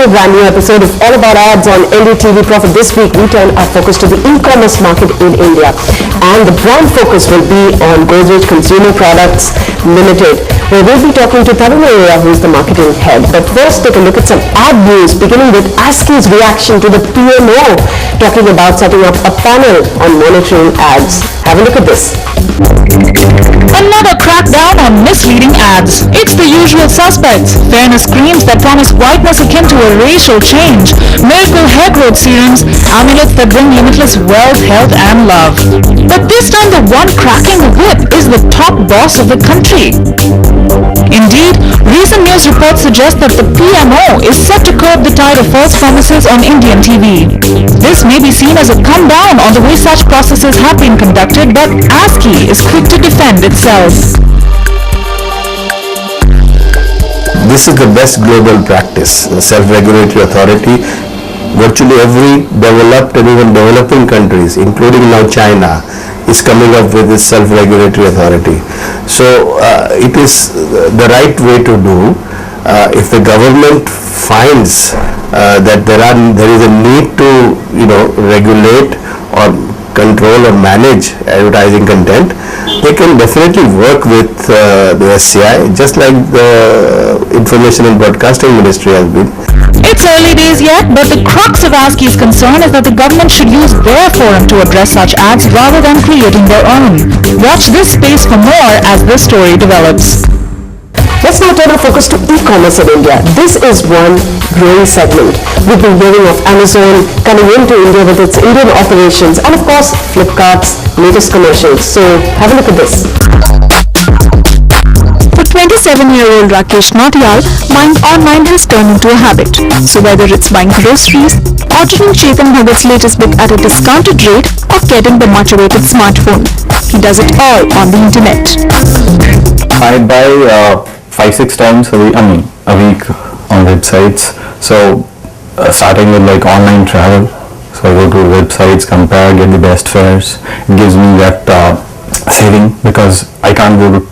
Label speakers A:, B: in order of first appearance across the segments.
A: a brand new episode of All About Ads on NDTV Profit. This week we turn our focus to the e-commerce market in India, and the brand focus will be on Godrej Consumer Products Limited, where we'll be talking to Tarun Arora, who is the marketing head. But first, take a look at some ad news, beginning with ASCI's reaction to the PMO, talking about setting up a panel on monitoring ads. Have a look at this.
B: Another crackdown on misleading ads. It's the usual suspects. Fairness creams that promise whiteness akin to a racial change. Miracle hair growth serums. Amulets that bring limitless wealth, health and love. But this time the one cracking the whip is the top boss of the country. Indeed, recent news reports suggest that the PMO is set to curb the tide of false promises on Indian TV. This may be seen as a come down on the way such processes have been conducted, but ASCI is quick to defend itself.
C: This is the best global practice. The self-regulatory authority, virtually every developed and even developing countries, including now China, is coming up with this self-regulatory authority. So it is the right way to do. If the government finds that there is a need to regulate or control or manage advertising content, they can definitely work with the SCI, just like the Information and Broadcasting Ministry has been.
B: It's early days yet, but the crux of ASCI's concern is that the government should use their forum to address such ads rather than creating their own. Watch this space for more as this story develops.
A: Let's now turn our focus to e-commerce in India. This is one growing segment. We've been hearing of Amazon coming into India with its Indian operations, and of course Flipkart's latest commercials. So have a look at this.
D: For 27-year-old Rakesh Nautiyal, buying online has turned into a habit. So whether it's buying groceries, ordering Chetan Bhagat's latest book at a discounted rate, or getting the much-awaited smartphone, he does it all on the internet.
E: I buy 5-6 times a week on websites. So starting with like online travel, so I go to websites, compare, get the best fares. It gives me that saving, because I can't go to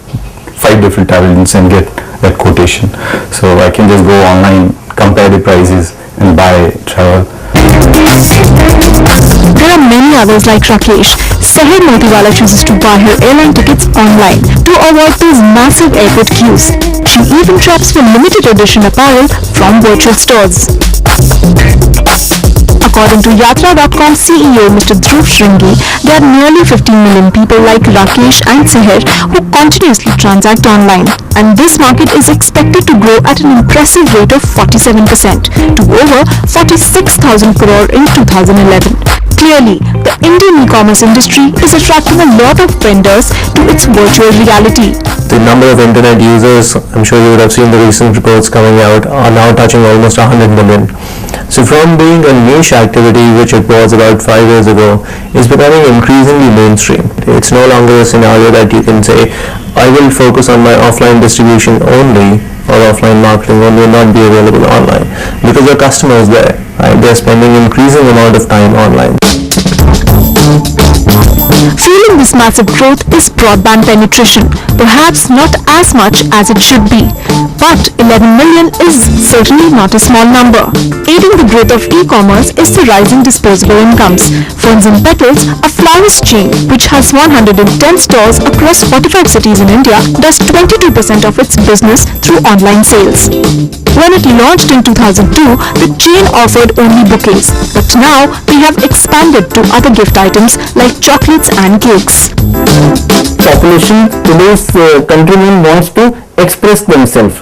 E: 5 different travel agents and get that quotation. So I can just go online, compare the prices and buy travel.
D: There are many others like Rakesh. Seher Motiwala chooses to buy her airline tickets online to avoid those massive airport queues. She even shops for limited edition apparel from virtual stores. According to Yatra.com CEO Mr. Dhruv Shringi, there are nearly 15 million people like Rakesh and Seher who continuously transact online, and this market is expected to grow at an impressive rate of 47% to over 46,000 crore in 2011. Clearly, the Indian e-commerce industry is attracting a lot of vendors to its virtual reality.
C: The number of internet users, I'm sure you would have seen the recent reports coming out, are now touching almost 100 million. So from being a niche activity, which it was about 5 years ago, is becoming increasingly mainstream. It's no longer a scenario that you can say, I will focus on my offline distribution only, or offline marketing only, and not be available online, because your customer is there, right? They're spending increasing amount of time online.
D: Fueling this massive growth is broadband penetration, perhaps not as much as it should be, but 11 million is certainly not a small number. Aiding the growth of e-commerce is the rising disposable incomes. Ferns and Petals, a florist chain which has 110 stores across 45 cities in India, does 22% of its business through online sales. When it launched in 2002, the chain offered only bouquets, but now they have expanded to other gift items like chocolates and cakes.
F: Population, today's countrymen wants to express themselves.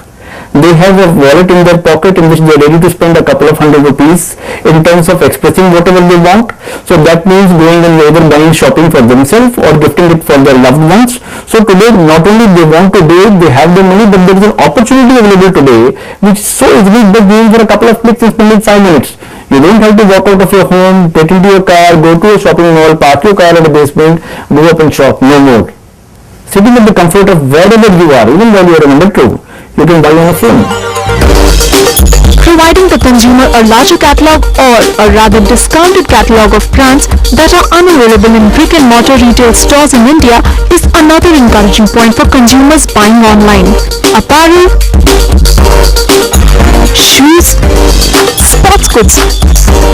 F: They have a wallet in their pocket in which they are ready to spend a couple of hundred rupees in terms of expressing whatever they want. So that means going and either buying shopping for themselves or gifting it for their loved ones. So today not only they want to do it, they have the money, but there is an opportunity available today which is so easily just going for a couple of clicks and spending 5 minutes. You don't have to walk out of your home, get into your car, go to a shopping mall, park your car at the basement, go up and shop. No more. Sitting at the comfort of wherever you are, even while you are in a metro, you can buy on a phone.
D: Providing the consumer a larger catalog, or a rather discounted catalog of brands that are unavailable in brick and mortar retail stores in India, is another encouraging point for consumers buying online. Apparel, shoes, sports goods,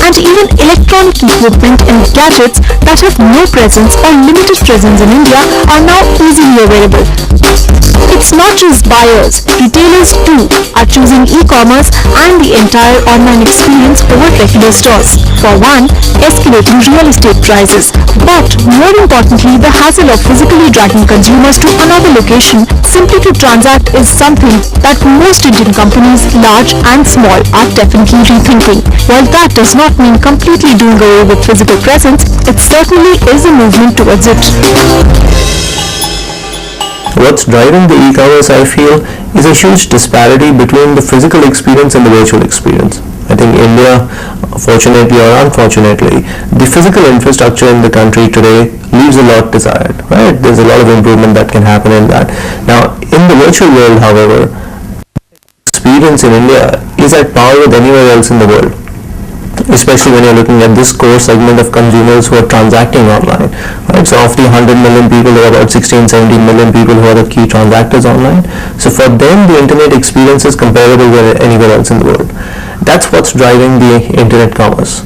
D: and even electronic equipment and gadgets that have no presence or limited presence in India are now easily available. It's not just buyers, retailers too are choosing e-commerce and the entire online experience over regular stores. For one, escalating real estate prices, but more importantly, the hassle of physically dragging consumers to another location simply to transact is something that most Indian companies, large and small, are definitely rethinking. While that does not mean completely doing away with physical presence, it certainly is a movement towards it.
C: What's driving the e-commerce, I feel, is a huge disparity between the physical experience and the virtual experience. I think India, fortunately or unfortunately, the physical infrastructure in the country today leaves a lot desired, right? There's a lot of improvement that can happen in that. Now, in the virtual world, however, experience in India is at par with anywhere else in the world, especially when you're looking at this core segment of consumers who are transacting online, right? So of the 100 million people, there are about 16-17 million people who are the key transactors online. So for them, the internet experience is comparable with anywhere else in the world. That's what's driving the internet commerce.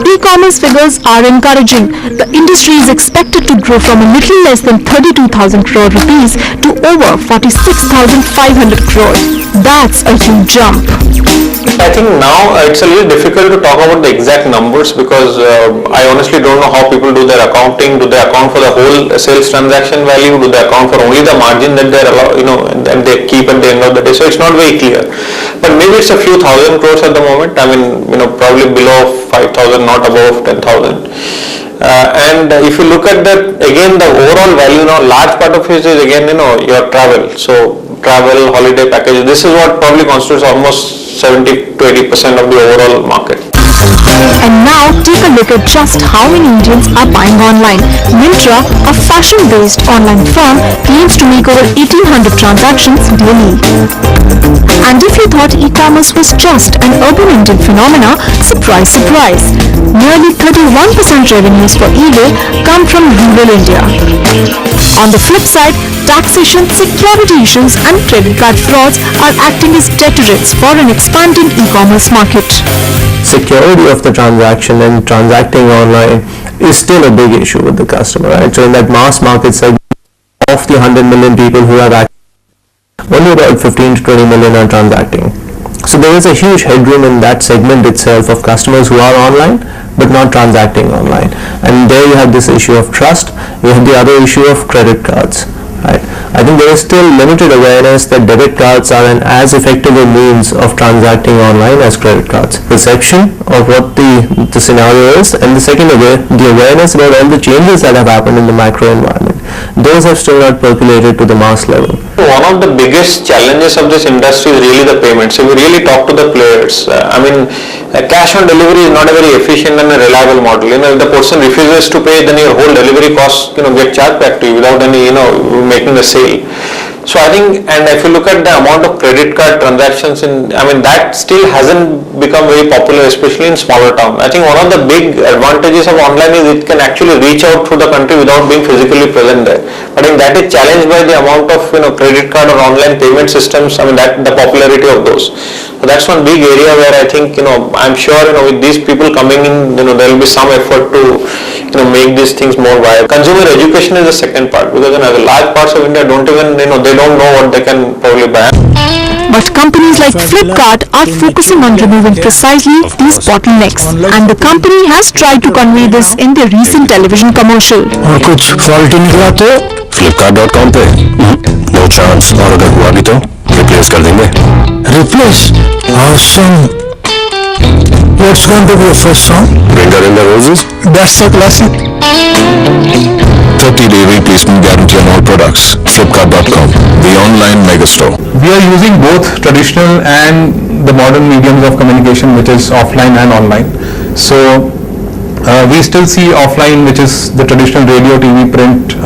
D: E-commerce figures are encouraging. The industry is expected to grow from a little less than 32,000 crore rupees to over 46,500 crore. That's a huge jump.
G: I think now it's a little difficult to talk about the exact numbers because I honestly don't know how people do their accounting. Do they account for the whole sales transaction value? Do they account for only the margin that they're that they keep at the end of the day? So it's not very clear. But maybe it's a few thousand crores at the moment. I mean, probably below 5,000, not above 10,000. And if you look at that, again, the overall value now, large part of it is again, your travel. So travel, holiday packages, this is what probably constitutes almost 70 to 80% of the overall market.
D: And now take a look at just how many Indians are buying online. Myntra, a fashion-based online firm, claims to make over 1,800 transactions daily. And if you thought e-commerce was just an urban Indian phenomena, surprise, surprise. Nearly 31% revenues for eBay come from rural India. On the flip side, taxation, security issues and credit card frauds are acting as deterrents for an expanding e-commerce market.
C: Security of the transaction and transacting online is still a big issue with the customer, right? So in that mass market segment of the 100 million people who have access, only about 15 to 20 million are transacting. So there is a huge headroom in that segment itself of customers who are online but not transacting online. And there you have this issue of trust, you have the other issue of credit cards. Right. I think there is still limited awareness that debit cards are an as effective a means of transacting online as credit cards. Perception of what the scenario is, and the second, the awareness about all the changes that have happened in the macro environment. Those have still not percolated to the mass level.
G: One of the biggest challenges of this industry is really the payments. If we really talk to the players, cash on delivery is not a very efficient and a reliable model. If the person refuses to pay, then your whole delivery costs, get charged back to you without any, making the sale. So I think, and if you look at the amount of credit card transactions that still hasn't become very popular, especially in smaller towns. I think one of the big advantages of online is it can actually reach out through the country without being physically present there. I think that is challenged by the amount of, credit card or online payment systems, that the popularity of those. So that's one big area where I think, I'm sure, with these people coming in, there will be some effort to, make these things more viable. Consumer education is the second part, because the large parts of India don't even, they don't know what they can probably buy.
D: But companies like Flipkart are focusing on removing precisely these bottlenecks, and the company has tried to convey this in their recent television commercial.
H: और कुछ fault निकला तो Flipkart.com पे no chance, और अगर हुआ भी तो replace कर देंगे. Replace? Awesome. What's going to be your first song? Ringer in the Roses. That's a classic. 30-day replacement guarantee on all products. Flipkart.com, the online megastore.
I: We are using both traditional and the modern mediums of communication, which is offline and online. So we still see offline, which is the traditional radio, TV, print,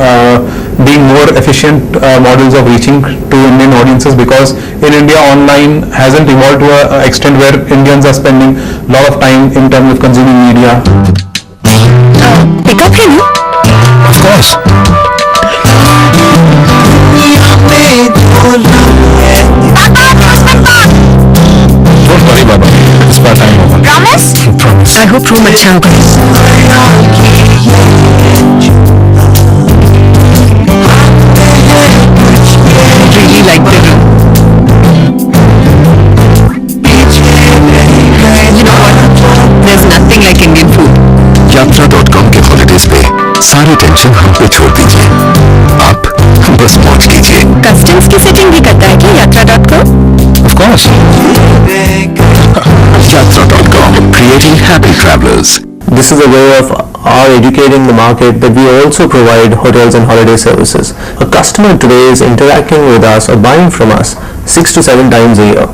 I: being more efficient models of reaching to Indian audiences, because in India online hasn't evolved to an extent where Indians are spending a lot of time in terms of consuming media.
D: Pick up him?
H: Of course. Don't worry, Baba. It's part time.
A: hope room अच्छा होगा. Really like the room. You know what? There's nothing like Indian food.
H: Yatra.com के holidays पे सारी tension हम पे छोड़ दीजिए. आप बस मौज कीजिए.
A: कस्टम्स की सेटिंग भी करता है क्या Yatra.com?
H: Of course. Yatra.com, creating happy travelers.
C: This is a way of our educating the market that we also provide hotels and holiday services. A customer today is interacting with us or buying from us 6 to 7 times a year.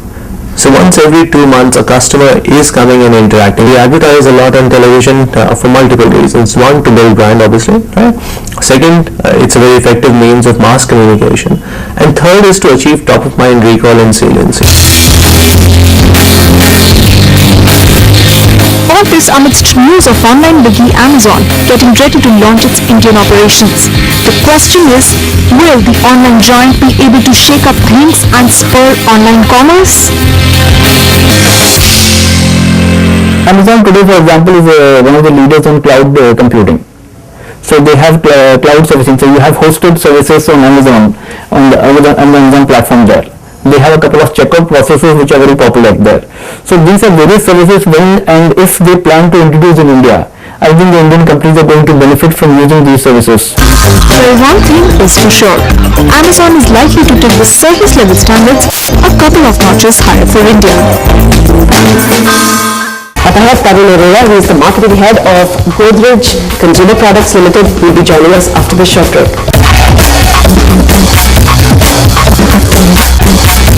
C: So once every 2 months a customer is coming and interacting. We advertise a lot on television for multiple reasons. One, to build brand obviously, right? Second, it's a very effective means of mass communication. And third is to achieve top of mind recall and saliency.
D: All this amidst news of online biggie Amazon getting ready to launch its Indian operations. The question is, will the online giant be able to shake up things and spur online commerce?
F: Amazon today, for example, is one of the leaders on cloud computing. So they have cloud servicing. So you have hosted services on Amazon, on the Amazon platform there. They have a couple of checkout processes which are very popular there. So these are various services when and if they plan to introduce in India. I think the Indian companies are going to benefit from using these services.
D: Well, one thing is for sure, Amazon is likely to take the service level standards a couple of notches higher for India.
A: Atahat Tarun Arora, who is the marketing head of Godrej Consumer Products Limited, will be joining us after this short break.